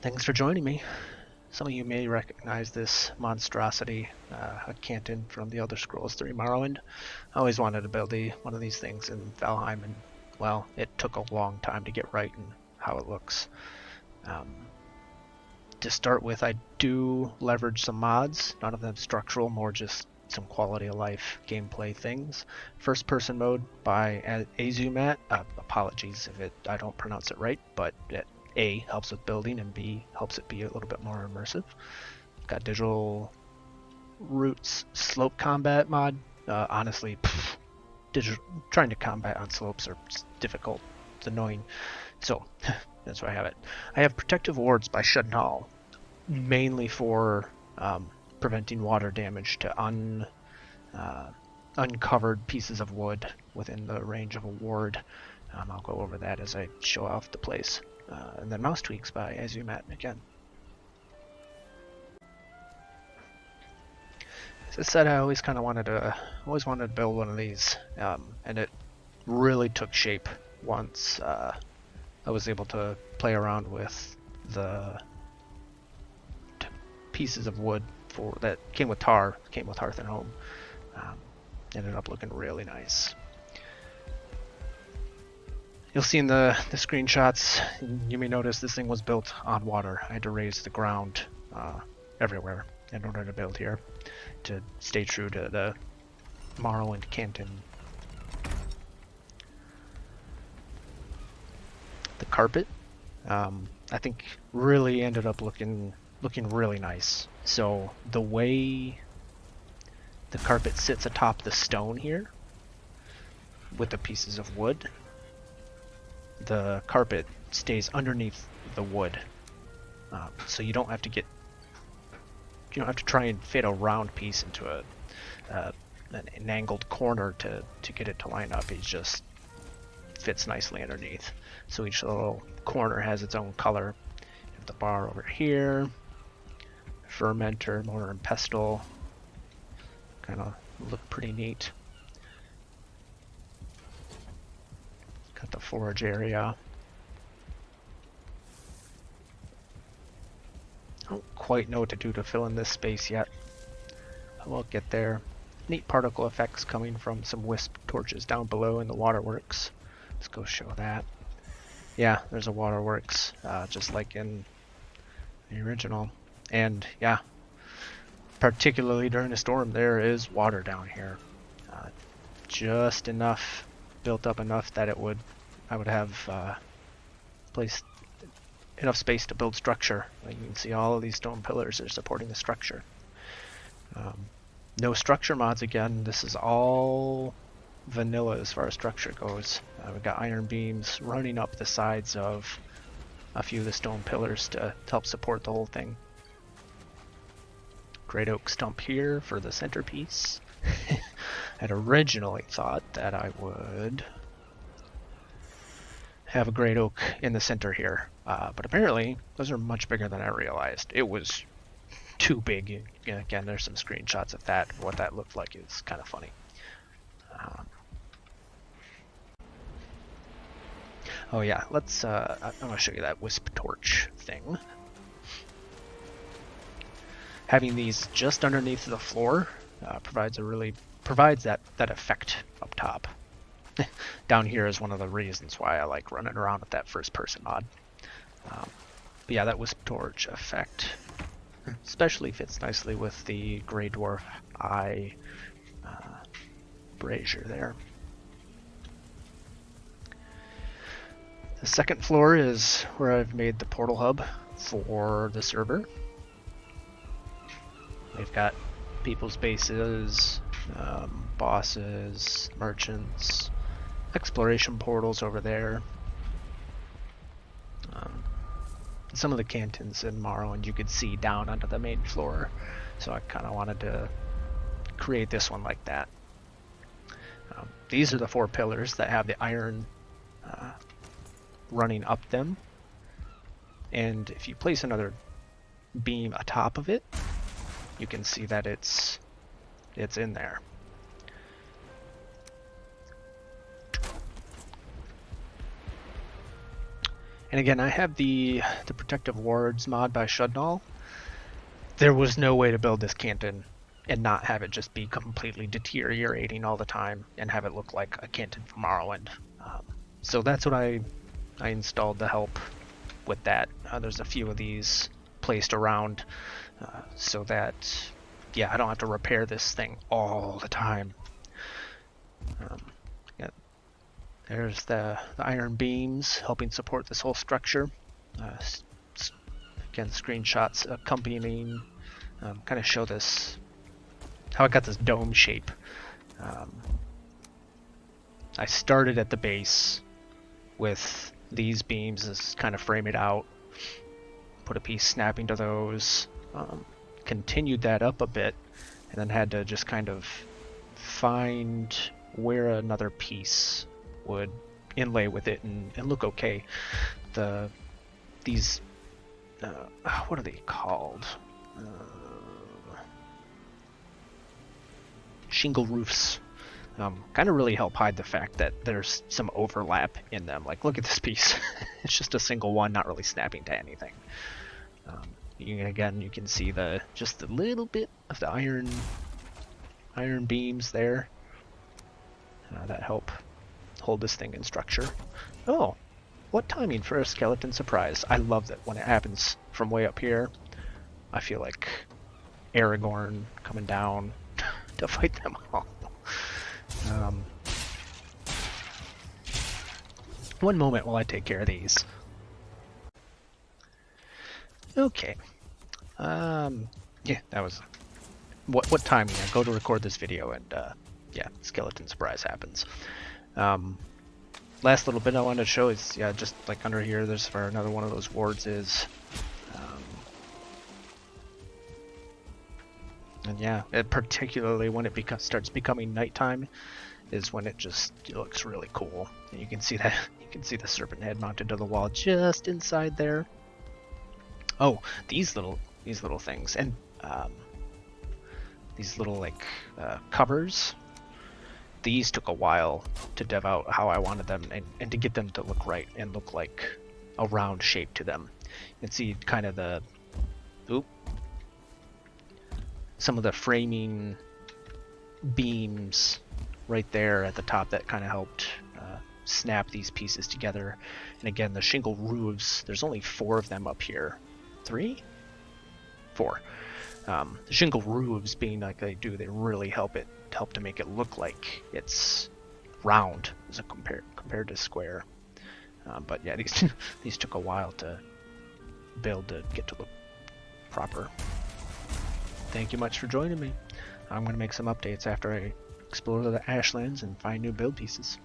Thanks for joining me. Some of you may recognize this monstrosity, a Canton from the Elder Scrolls III Morrowind. I always wanted to build one of these things in Valheim, and well, it took a long time to get right in how it looks. To start with, I do leverage some mods, none of them structural, more just some quality of life gameplay things. First person mode by Azumat. Apologies if I don't pronounce it right, but A helps with building and B helps it be a little bit more immersive. Got digital roots slope combat mod. Honestly, trying to combat on slopes are difficult. It's annoying. So that's why I have it. I have protective wards by Shadnal, mainly for preventing water damage to uncovered pieces of wood within the range of a ward. I'll go over that as I show off the place. And then mouse tweaks by Azumat again. As I said, I always wanted to build one of these, and it really took shape once I was able to play around with the pieces of wood that came with Hearth and Home. Ended up looking really nice. You'll see in the screenshots, you may notice this thing was built on water. I had to raise the ground everywhere in order to build here, to stay true to the Morrowind Canton. The carpet, I think, really ended up looking really nice. So the way the carpet sits atop the stone here, with the pieces of wood, the carpet stays underneath the wood, so you don't have to try and fit a round piece into an angled corner to get it to line up. It just fits nicely underneath. So each little corner has its own color. You have the bar over here, fermenter, mortar and pestle, kind of look pretty neat. Got the forage area. I don't quite know what to do to fill in this space yet. I will get there. Neat particle effects coming from some wisp torches down below in the waterworks. Let's go show that. Yeah, there's a waterworks, just like in the original. And yeah, particularly during a storm, there is water down here. Just enough, built up enough that I would have enough space to build structure. Like you can see all of these stone pillars are supporting the structure. No structure mods again. This is all vanilla as far as structure goes. We've got iron beams running up the sides of a few of the stone pillars to help support the whole thing. Great oak stump here for the centerpiece. I'd originally thought that I would have a great oak in the center here, but apparently those are much bigger than I realized. It was too big. Again, there's some screenshots of that. What that looked like is kind of funny. Oh yeah, I'm gonna show you that wisp torch thing. Having these just underneath the floor provides that effect up top. Down here is one of the reasons why I like running around with that first person mod. But yeah, that wisp torch effect especially fits nicely with the Grey Dwarf Eye brazier there. The second floor is where I've made the portal hub for the server. We've got people's bases, bosses, merchants, exploration portals over there. Some of the cantons in Morrowind you could see down onto the main floor, so I kind of wanted to create this one like that. These are the four pillars that have the iron running up them, and if you place another beam atop of it, you can see that it's in there. And again, I have the Protective Wards mod by Shudnall. There was no way to build this Canton and not have it just be completely deteriorating all the time and have it look like a Canton from Morrowind. So that's what I installed to help with that. There's a few of these placed around so that, yeah, I don't have to repair this thing all the time. Yeah, there's the iron beams helping support this whole structure. Again, screenshots accompanying kind of show this, how it got this dome shape. I started at the base with these beams as kind of frame it out, put a piece snapping to those, continued that up a bit, and then had to just kind of find where another piece would inlay with it and look okay. These what are they called? Shingle roofs kind of really help hide the fact that there's some overlap in them. Like, look at this piece. It's just a single one, not really snapping to anything. Again, you can see just a little bit of the iron beams there that help hold this thing in structure. Oh, what timing for a skeleton surprise. I love that when it happens from way up here. I feel like Aragorn coming down to fight them all. One moment while I take care of these. Okay. Yeah, that was what timing. I go to record this video and yeah, skeleton surprise happens. Last little bit I wanted to show is, yeah, just like under here, there's where another one of those wards is. And yeah, particularly when it starts becoming nighttime, is when it just looks really cool. And you can see that you can see the serpent head mounted to the wall just inside there. Oh, these little things, and these little like covers. These took a while to dev out how I wanted them and to get them to look right and look like a round shape to them. You can see kind of some of the framing beams right there at the top that kind of helped snap these pieces together. And again, the shingle roofs, there's only 4 of them up here. 3? 4. The shingle roofs, being like they do, they really help to make it look like it's round as compared to square. But yeah, these took a while to build to get to look proper. Thank you much for joining me. I'm going to make some updates after I explore the Ashlands and find new build pieces.